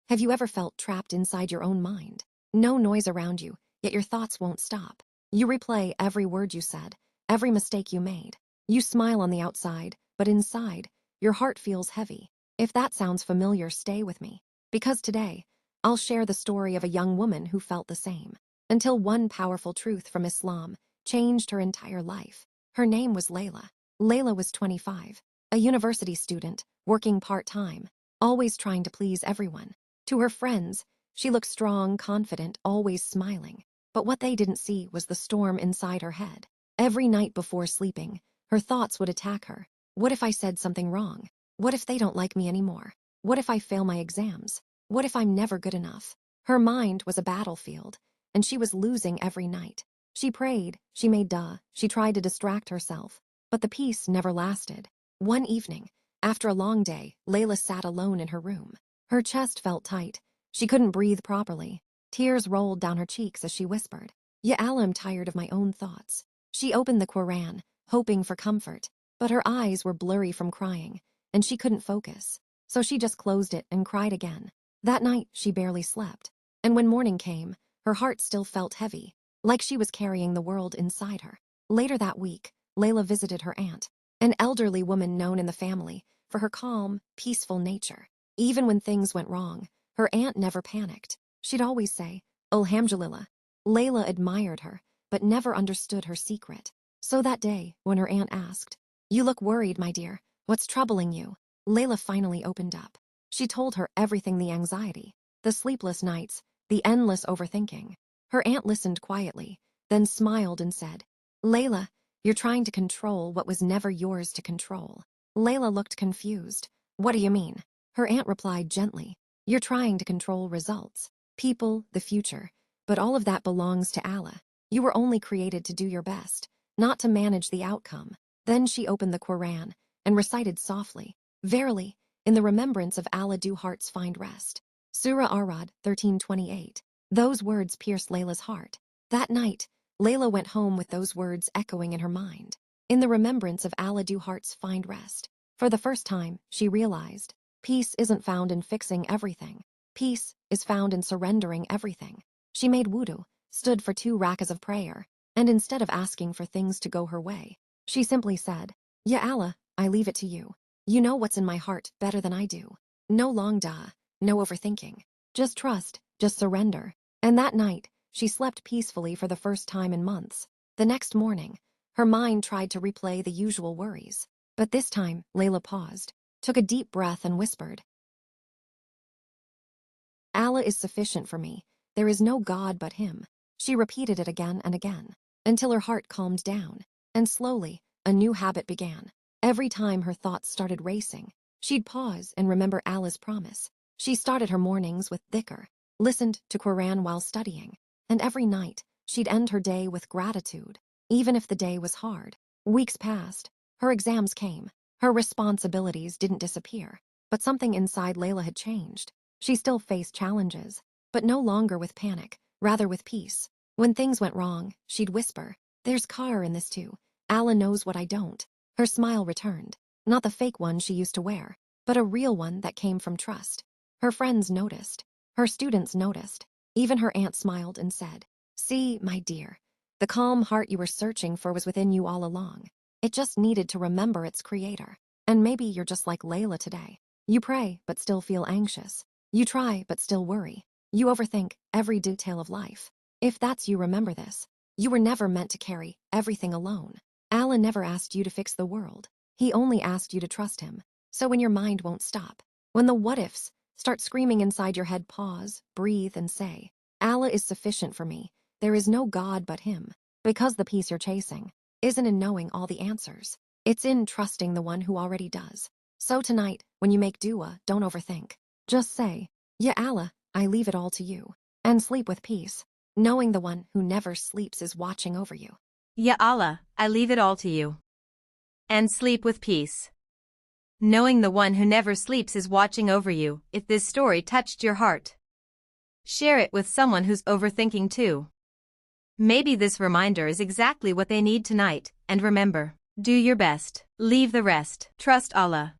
Have you ever felt trapped inside your own mind? No noise around you, yet your thoughts won't stop. You replay every word you said, every mistake you made. You smile on the outside, but inside, your heart feels heavy. If that sounds familiar, stay with me. Because today, I'll share the story of a young woman who felt the same. Until one powerful truth from Islam changed her entire life. Her name was Layla. Layla was 25, a university student, working part-time, always trying to please everyone. To her friends, she looked strong, confident, always smiling. But what they didn't see was the storm inside her head. Every night before sleeping, her thoughts would attack her. What if I said something wrong? What if they don't like me anymore? What if I fail my exams? What if I'm never good enough? Her mind was a battlefield, and she was losing every night. She prayed, she made dua, she tried to distract herself, but the peace never lasted. One evening, after a long day, Layla sat alone in her room. Her chest felt tight. She couldn't breathe properly. Tears rolled down her cheeks as she whispered, "Ya Allah, I'm tired of my own thoughts." She opened the Quran, hoping for comfort, but her eyes were blurry from crying, and she couldn't focus. So she just closed it and cried again. That night, she barely slept. And when morning came, her heart still felt heavy, like she was carrying the world inside her. Later that week, Layla visited her aunt, an elderly woman known in the family for her calm, peaceful nature. Even when things went wrong, her aunt never panicked. She'd always say, "Alhamdulillah." Layla admired her, but never understood her secret. So that day, when her aunt asked, "You look worried, my dear. What's troubling you?" Layla finally opened up. She told her everything: the anxiety, the sleepless nights, the endless overthinking. Her aunt listened quietly, then smiled and said, "Layla, you're trying to control what was never yours to control." Layla looked confused. "What do you mean?" Her aunt replied gently, "You're trying to control results, people, the future, but all of that belongs to Allah. You were only created to do your best, not to manage the outcome." Then she opened the Quran and recited softly, "Verily, in the remembrance of Allah do hearts find rest." Surah Arad 13:28. Those words pierced Layla's heart. That night, Layla went home with those words echoing in her mind. In the remembrance of Allah do hearts find rest. For the first time, she realized, peace isn't found in fixing everything. Peace is found in surrendering everything. She made wudu, stood for 2 rakas of prayer, and instead of asking for things to go her way, she simply said, "Ya Allah, I leave it to you. You know what's in my heart better than I do." No long dua, no overthinking. Just trust, just surrender. And that night, she slept peacefully for the first time in months. The next morning, her mind tried to replay the usual worries. But this time, Layla paused, took a deep breath and whispered, "Allah is sufficient for me. There is no God but Him." She repeated it again and again, until her heart calmed down. And slowly, a new habit began. Every time her thoughts started racing, she'd pause and remember Allah's promise. She started her mornings with dhikr, listened to Quran while studying, and every night, she'd end her day with gratitude, even if the day was hard. Weeks passed. Her exams came. Her responsibilities didn't disappear, but something inside Layla had changed. She still faced challenges, but no longer with panic, rather with peace. When things went wrong, she'd whisper, "There's khair in this too. Allah knows what I don't." Her smile returned, not the fake one she used to wear, but a real one that came from trust. Her friends noticed. Her students noticed. Even her aunt smiled and said, "See, my dear, the calm heart you were searching for was within you all along. It just needed to remember its creator." And maybe you're just like Layla today. You pray, but still feel anxious. You try, but still worry. You overthink every detail of life. If that's you, remember this. You were never meant to carry everything alone. Allah never asked you to fix the world. He only asked you to trust Him. So when your mind won't stop, when the what-ifs start screaming inside your head, pause, breathe, and say, "Allah is sufficient for me. There is no God but Him." Because the peace you're chasing isn't in knowing all the answers. It's in trusting the one who already does. So tonight, when you make dua, don't overthink. Just say, "Ya Allah, I leave it all to you." And sleep with peace, knowing the one who never sleeps is watching over you. Ya Allah, I leave it all to you. And sleep with peace, knowing the one who never sleeps is watching over you. If this story touched your heart, share it with someone who's overthinking too. Maybe this reminder is exactly what they need tonight. And remember, do your best, leave the rest, trust Allah.